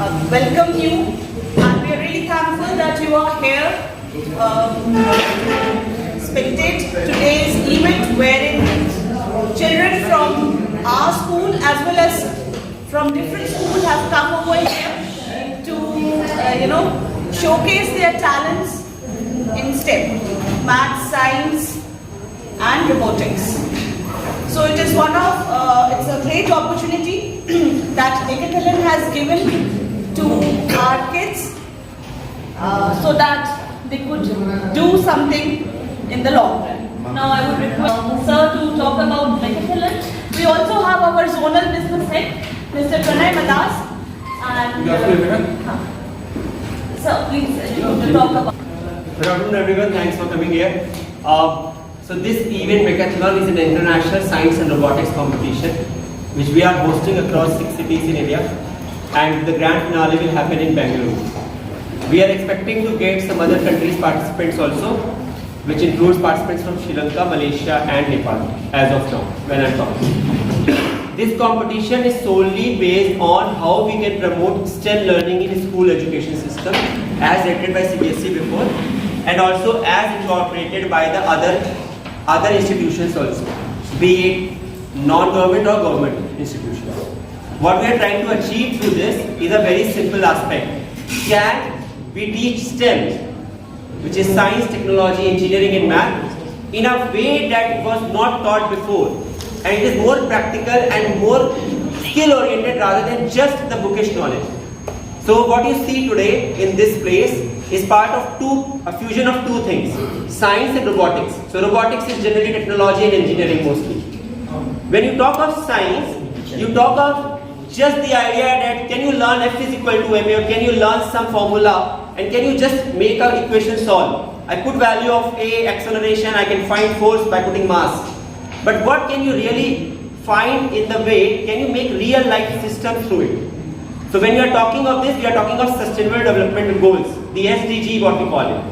welcome you, and we are really thankful that you are here spectate today's event, wherein children from our school as well as from different schools have come over here to showcase their talents in STEM, math, science and robotics. So it is it's a great opportunity that Mekathlon has given to our kids so that they could do something in the long run. Now I would request Sir to talk about Mekathlon. We also have our zonal business head, Mr. Pranay Madas. And Sir, please to talk about. Good afternoon everyone, thanks for coming here. So this event, Mekathlon, is an international science and robotics competition which we are hosting across 6 cities in India, and the grand finale will happen in Bangalore. We are expecting to get some other countries participants also, which includes participants from Sri Lanka, Malaysia and Nepal as of now when I am talking. This competition is solely based on how we can promote STEM learning in school education system as rated by CBSE before, and also as incorporated by the other institutions also, be it non-government or government institutions. What we are trying to achieve through this is a very simple aspect. Can we teach STEM, which is science, technology, engineering and math, in a way that was not taught before, and it is more practical and more skill oriented rather than just the bookish knowledge. So what you see today in this place is part of a fusion of two things, science and robotics. So robotics is generally technology and engineering mostly. When you talk of science, you talk of just the idea that can you learn F is equal to ma, or can you learn some formula and can you just make an equation solve. I put value of A, acceleration, I can find force by putting mass. But what can you really find in the way, can you make real life system through it? So when you are talking of this, we are talking of sustainable development goals, the SDG what we call it.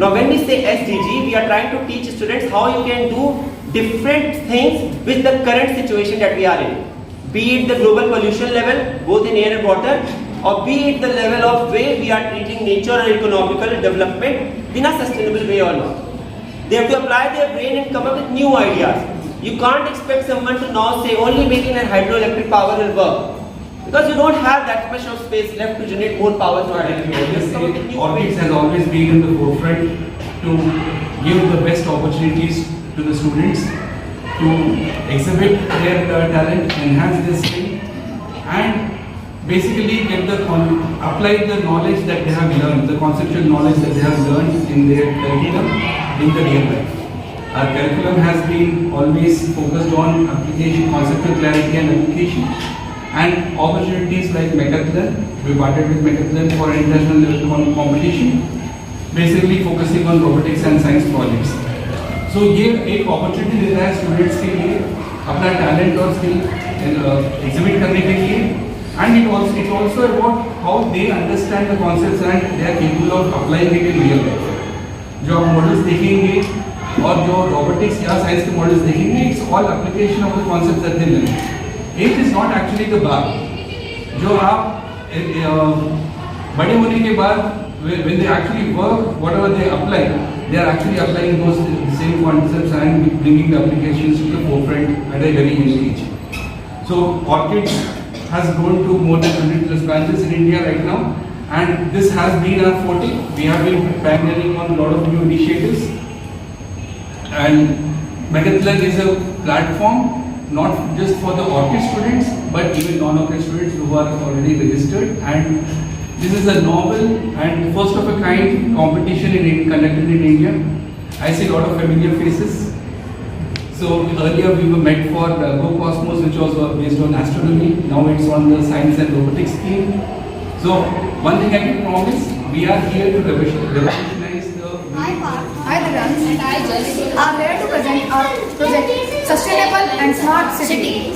Now when we say SDG, we are trying to teach students how you can do different things with the current situation that we are in. Be it the global pollution level, both in air and water, or be it the level of way we are treating nature or economical development in a sustainable way or not. They have to apply their brain and come up with new ideas. You can't expect someone to now say only making a hydroelectric power will work, because you don't have that much of space left to generate more power to hydroelectric. Robotics has always been in the forefront to give the best opportunities to the students to exhibit their talent, enhance their skill, and basically apply the knowledge that they have learned, the conceptual knowledge that they have learned in their curriculum in the real life. Our curriculum has been always focused on application, conceptual clarity and application, and opportunities like Mekathlon. We partnered with Mekathlon for an international level competition, basically focusing on robotics and science projects. So ये एक opportunity देता है students के लिए अपना talent और skill exhibit करने के लिए, and it also about how they understand the concepts and they are capable of applying it in real life. जो आप models देखेंगे और जो robotics या science के models देखेंगे, it's all application of the concepts that they learn. Age is not actually the bar. जो आप बड़े होने के बाद when they actually work, whatever they apply, they are actually applying those same concepts and bringing the applications to the forefront at a very young age. So Orchids has grown to more than 100 plus branches in India right now, and this has been our forte. We have been pioneering on a lot of new initiatives, and Mekathlon is a platform not just for the Orchid students but even non-Orchid students who are already registered, and this is a novel and first of a kind competition conducted in India. I see a lot of familiar faces. So earlier we were met for Go Cosmos, which was based on astronomy. Now it's on the science and robotics scheme. So one thing I can promise, we are here to revolutionize the... I, Dazzle, and I, Jess, are here to present our project, Sustainable and Smart City.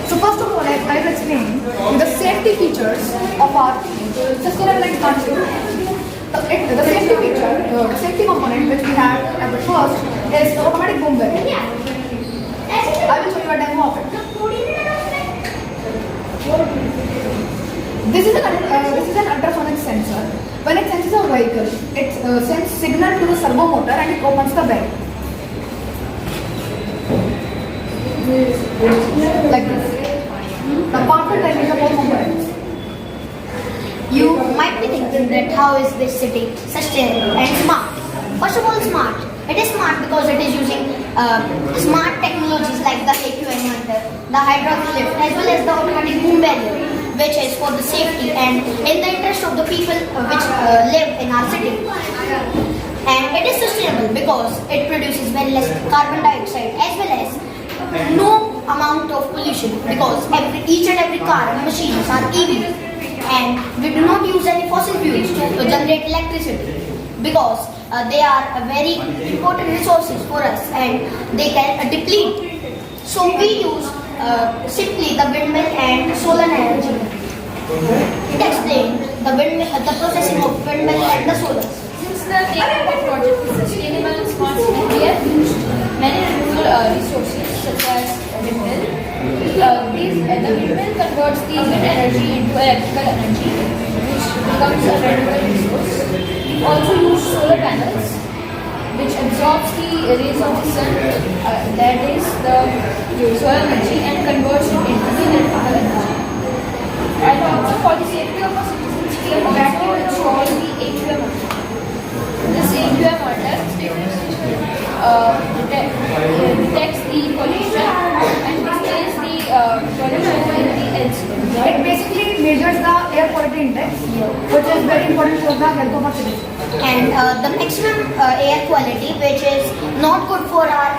So first of all, I will explain the safety features of our Sustainable and Smart City. The safety feature, the safety component which we have at the first is automatic boom barrier. I will show you a demo of it. This is an ultrasonic sensor. When it senses a vehicle, it sends signal to the servo motor and it opens the bed. Like this. The part of it is about mobiles. You might be thinking that how is this city sustainable and smart? First of all, smart. It is smart because it is using smart technologies like the AQ inverter, the hydraulic lift, as well as the automatic boom barrier, which is for the safety and in the interest of the people which live in our city. And it is sustainable because it produces very less carbon dioxide as well as no amount of pollution because each and every car and machines are EV and we do not use any fossil fuels to generate electricity because they are very important resources for us and they can deplete. So we use simply the windmill and solar energy. It explains the processing of windmill and the solar. Since the name of the project is sustainable and smart city, we have used many renewable resources such as windmill. The windmill converts the wind energy into electrical energy, which becomes a renewable resource. We also use solar panels, which absorbs the rays of the sun, that is the solar energy, and converts it into the electrical energy. And also for the safety of our citizens, we have also installed the AQM motor. This AQM motor detects the pollution and displays the pollution in the LCD. It basically measures the air quality index, which is very important for the health of our citizens. And the maximum air quality, which is not good for our,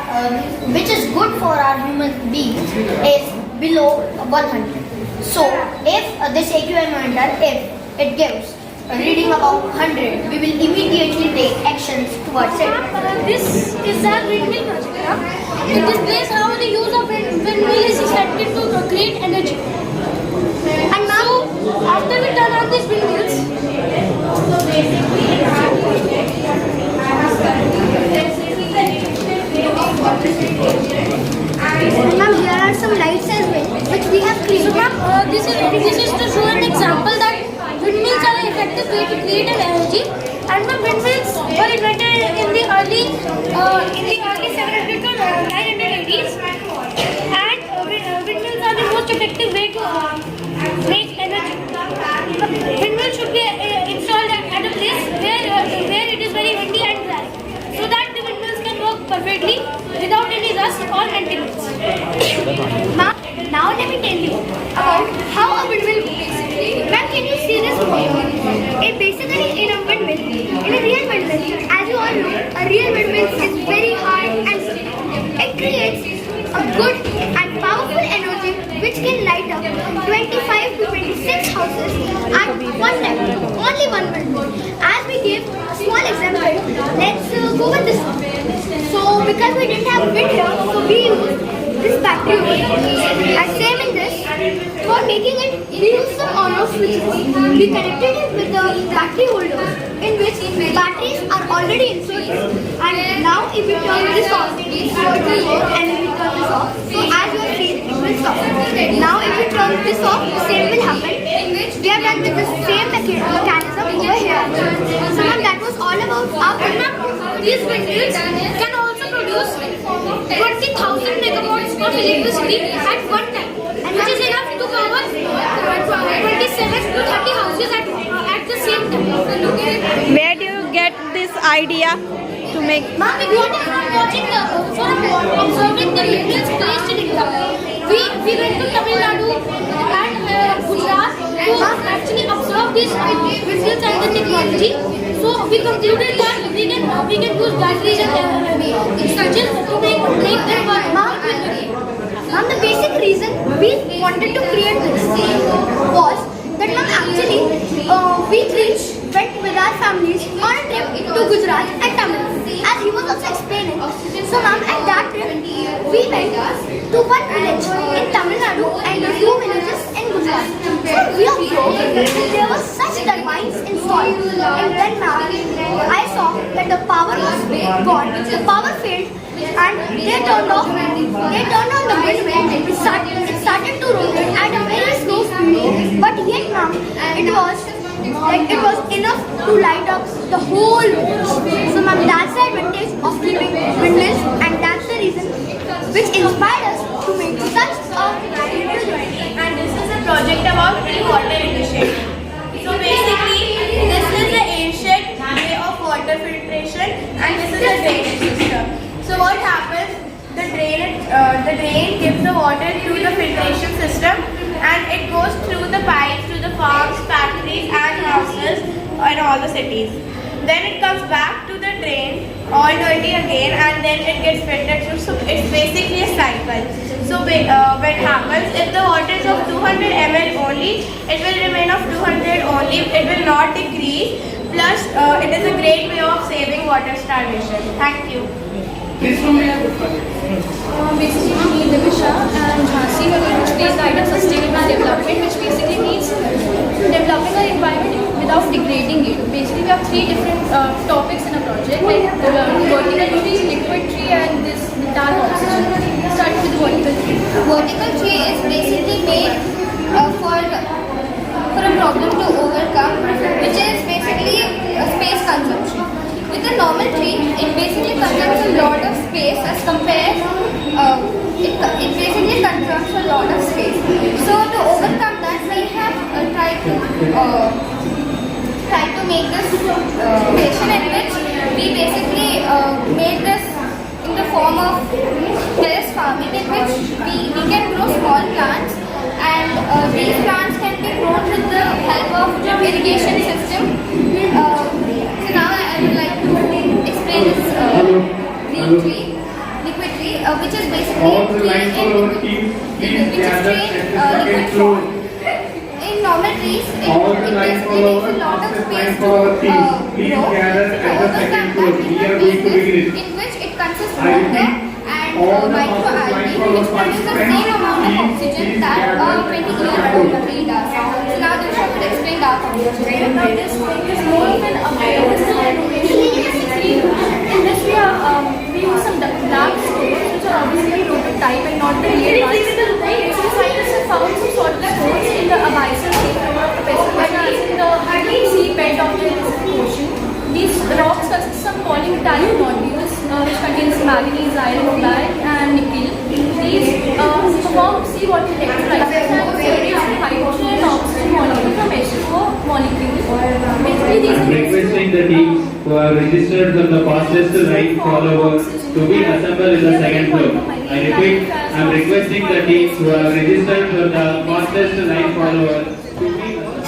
which is good for our human beings, is below 100. So, if this AQM monitor, if it gives a reading about 100, we will immediately take actions towards it. This is our windmill project. It displays how the use of windmill is expected to create energy. And now, after we turn on these windmills, Ma'am, here are some lights as well, which we have created. so ma'am, this is to show an example that windmills are an effective way to create an energy. And the windmills were invented in the early 700 to 980s. And windmills are the most effective way to make energy. Windmills should be installed at a place where it is very windy and dry, so that the windmills can work perfectly without any rust or maintenance. Now let me tell you about how a windmill works. Ma'am, can you see this photo? It basically in a windmill, in a real windmill, as you all know, a real windmill is very hard and steady. It creates a good and powerful energy which can light up 25 to 26 houses at one time. Only one windmill. As we gave a small example, let's go with this one. So because we didn't have wind here, so we used this battery over here. And same in this, for making it, we used some on-off switches. We connected it with the battery holders in which batteries are already inserted. And now if we turn this off, it will work, and if we turn this off, so as you have seen, it will stop. Now if we turn this off, the same will happen. We have done with the same mechanism over here. So ma'am, that was all about our program. These windmills can also produce 20,000 megawatts of electricity at one time, which is enough to cover 27 to 30 houses at the same time. Where do you get this idea to make? Ma'am, we got it from watching observing the windmills placed in India. We went to Tamil Nadu and Gujarat to actually observe these windmills and the technology. So we concluded that we can use batteries and switches to make them work. Ma'am, the basic reason we wanted to create this was that ma'am, actually we three went with our families on a trip to Gujarat and Tamil Nadu, as he was also explaining. So ma'am, at that trip we went to one village in Tamil Nadu and two villages in Gujarat. So we observed that there were such turbines installed, and then ma'am, I saw that the power was gone, the power failed, and they turned on the windmill. It started to rotate at a very slow speed, but yet ma'am, it was enough to light up the whole world. So ma'am, that's the advantage of keeping windmills, and that's the reason which inspired us to make such a beautiful drawing. And this is a project about water initiative. So basically, this is the ancient way of water filtration, and this is a drainage system. So what happens? The drain gives the water to the filtration system, and it goes through the pipes to the farms, factories, and houses in all the cities. Then it comes back to the drain, all dirty again, and then it gets filtered through. So it's basically a cycle. So what happens, if the water is of 200 ml only, it will remain of 200 only. It will not decrease. Plus, it is a great way of saving water starvation. Thank you. Basically, me, Divisha and Jhansi were going to explain the idea of sustainable development, which basically means developing our environment without degrading it. Basically, we have three different topics in a project, like vertical tree, liquid tree, and this dark oxygen. Starting with the vertical tree. Vertical tree is basically made for a problem to overcome, which is basically space consumption. With a normal tree, it basically consumes a lot of space as compared. It basically consumes a lot of space. So to overcome that, we have tried to make this station in which we basically made this in the form of terrace farming, in which we can grow small plants, and these plants can be grown with the help of irrigation system. So now I would like to explain this green tree, liquid tree, which is basically liquid form. In normal trees, it basically takes a lot of space to grow. To overcome that, we have made this, in which it consists of water and microalgae, which produce the same amount of oxygen that a 20-year-old tree does. So now the show will explain that. Now this thing is more of an awareness and innovation. Basically, in this we use some black stones, which are obviously prototype and not the real ones. So scientists have found some sort of stones in the abyssal seabed of the ocean. These rocks consist of polymetallic nodules, which contains manganese, iron oxide, and nickel. These perform seawater electrolysis and separate hydrogen and oxygen molecule from H2O molecules. Basically, these I'm requesting the teams who are registered for the fastest line follower to be assembled in the second floor. I repeat, I'm requesting the teams who are registered for the fastest line follower to be assembled.